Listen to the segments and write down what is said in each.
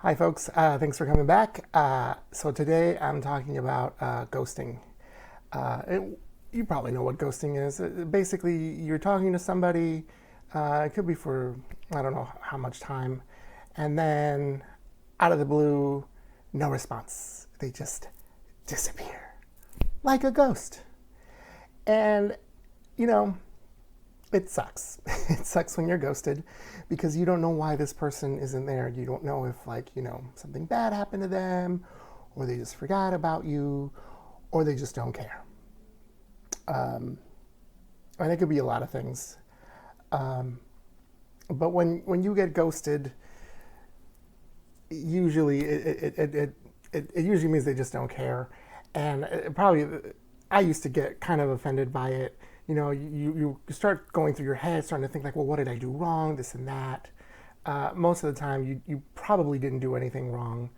Hi, folks. Thanks for coming back. So today I'm talking about ghosting. You probably know what ghosting is. Basically, you're talking to somebody. It could be for I don't know how much time, and then out of the blue, no response. They just disappear like a ghost. And you know, it sucks. It sucks when you're ghosted because you don't know why this person isn't there. You don't know if, like, something bad happened to them, or they just forgot about you, or they just don't care. And it could be a lot of things. But when you get ghosted, usually it usually means they just don't care. And I used to get kind of offended by it. You start going through your head, starting to think like, well, what did I do wrong? This and that. Most of the time, you probably didn't do anything wrong.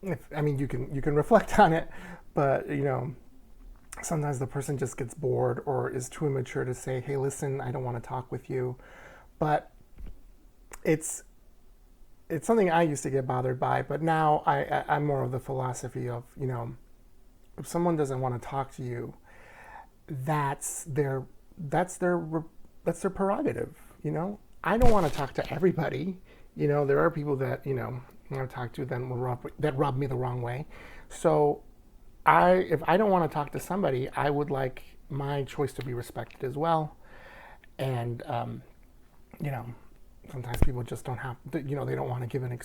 You can reflect on it, but sometimes the person just gets bored or is too immature to say, hey, listen, I don't want to talk with you. But it's something I used to get bothered by, but now I'm more of the philosophy of, if someone doesn't want to talk to you, that's their prerogative. I don't want to talk to everybody. There are people that I talk to that rub me the wrong way. So if I don't want to talk to somebody, I would like my choice to be respected as well. And sometimes people just don't have, they don't want to give an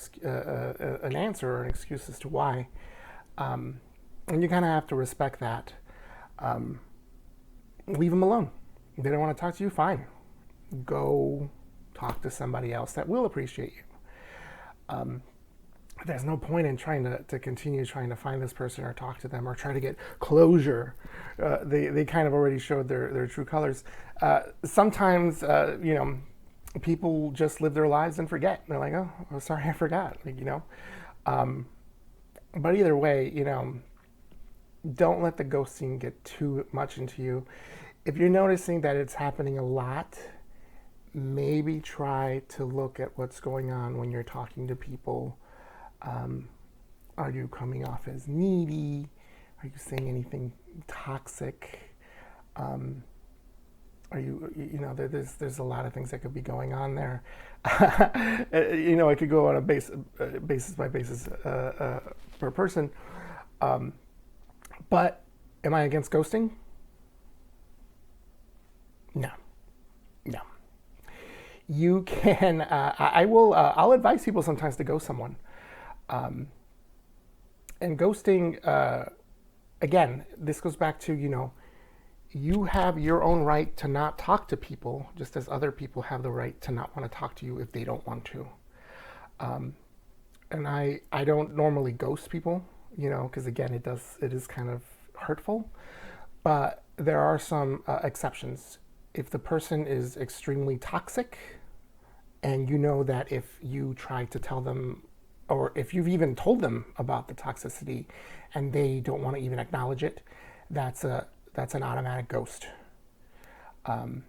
answer or an excuse as to why. And you kind of have to respect that. Leave them alone. If they don't want to talk to you, fine. Go talk to somebody else that will appreciate you. There's no point in trying to continue trying to find this person or talk to them or try to get closure. They kind of already showed their true colors. Sometimes, people just live their lives and forget. They're like, oh, sorry, I forgot. But either way, don't let the ghosting get too much into you. If you're noticing that it's happening a lot, maybe try to look at what's going on when you're talking to people. Are you coming off as needy? Are you saying anything toxic? There's a lot of things that could be going on there. It could go on a basis by basis per person. But am I against ghosting? No. You can. I will. I'll advise people sometimes to ghost someone. And ghosting, again, this goes back to you have your own right to not talk to people, just as other people have the right to not want to talk to you if they don't want to. And I don't normally ghost people, because again, it is kind of hurtful. But there are some exceptions. If the person is extremely toxic, and you know that if you try to tell them, or if you've even told them about the toxicity, and they don't want to even acknowledge it, that's an automatic ghost. You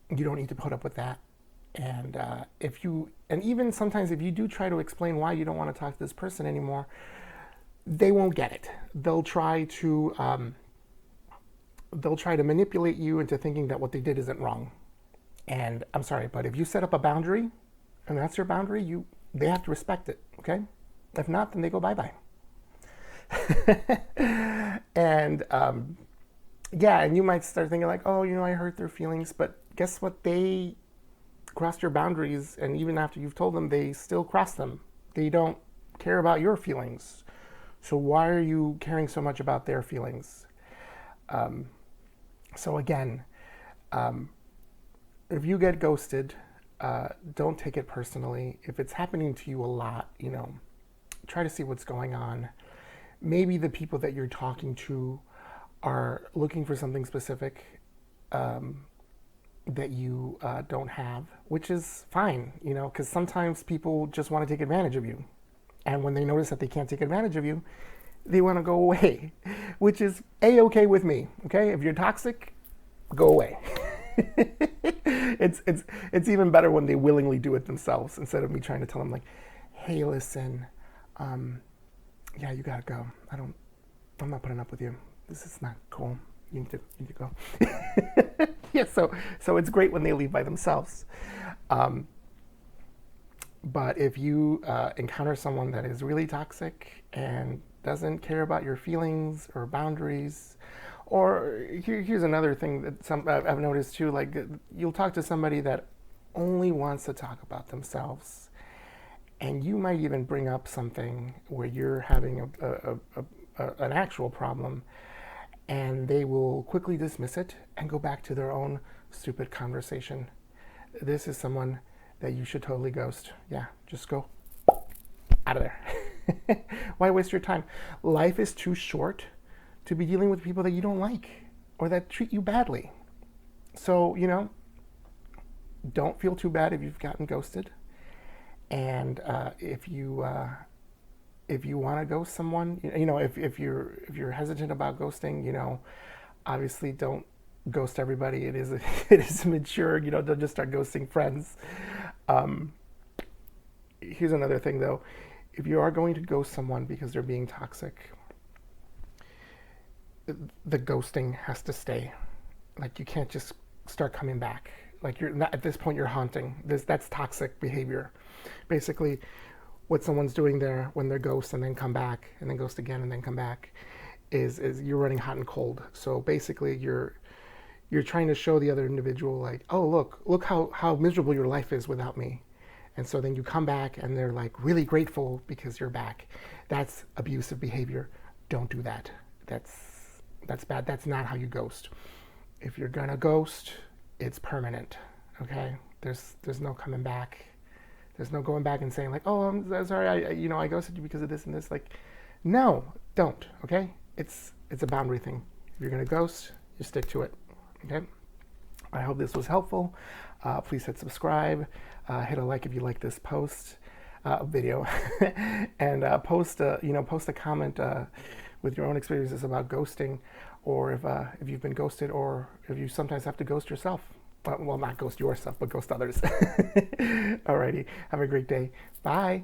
don't need to put up with that. And even sometimes if you do try to explain why you don't want to talk to this person anymore, they won't get it. They'll try to manipulate you into thinking that what they did isn't wrong. And I'm sorry, but if you set up a boundary, and that's your boundary, they have to respect it. Okay? If not, then they go bye-bye. And and you might start thinking like, oh, I hurt their feelings, but guess what? They crossed your boundaries, and even after you've told them, they still cross them. They don't care about your feelings. So why are you caring so much about their feelings? So again, if you get ghosted, don't take it personally. If it's happening to you a lot, try to see what's going on. Maybe the people that you're talking to are looking for something specific that you don't have, which is fine, because sometimes people just want to take advantage of you. And when they notice that they can't take advantage of you, they want to go away, which is A-okay with me, okay? If you're toxic, go away. it's even better when they willingly do it themselves instead of me trying to tell them like, hey, listen, yeah, you gotta go. I'm not putting up with you. This is not cool. You need to go. Yeah, so it's great when they leave by themselves. But if you encounter someone that is really toxic and doesn't care about your feelings or boundaries, or here's another thing that I've noticed too, like you'll talk to somebody that only wants to talk about themselves, and you might even bring up something where you're having an actual problem, and they will quickly dismiss it and go back to their own stupid conversation. This is someone that you should totally ghost. Yeah, just go out of there. Why waste your time? Life is too short to be dealing with people that you don't like or that treat you badly. So, don't feel too bad if you've gotten ghosted. And if you want to ghost someone, if you're hesitant about ghosting, obviously don't ghost everybody. It is mature. Don't just start ghosting friends. Here's another thing though. If you are going to ghost someone because they're being toxic, the ghosting has to stay. Like you can't just start coming back. Like you're not, at this point you're haunting. That's toxic behavior. Basically, what someone's doing there when they're ghost and then come back and then ghost again and then come back is you're running hot and cold. So basically you're trying to show the other individual like, oh look how miserable your life is without me. And so then you come back and they're like really grateful because you're back. That's abusive behavior. Don't do that. That's bad. That's not how you ghost. If you're gonna ghost, it's permanent. Okay? There's no coming back. There's no going back and saying like, oh, I'm sorry, I ghosted you because of this and this. Like, no, don't. Okay? It's a boundary thing. If you're gonna ghost, you stick to it. Okay? I hope this was helpful. Please hit subscribe. Hit a like if you like this video, and post a comment with your own experiences about ghosting, or if you've been ghosted, or if you sometimes have to ghost yourself. Well, not ghost yourself, but ghost others. Alrighty, have a great day. Bye.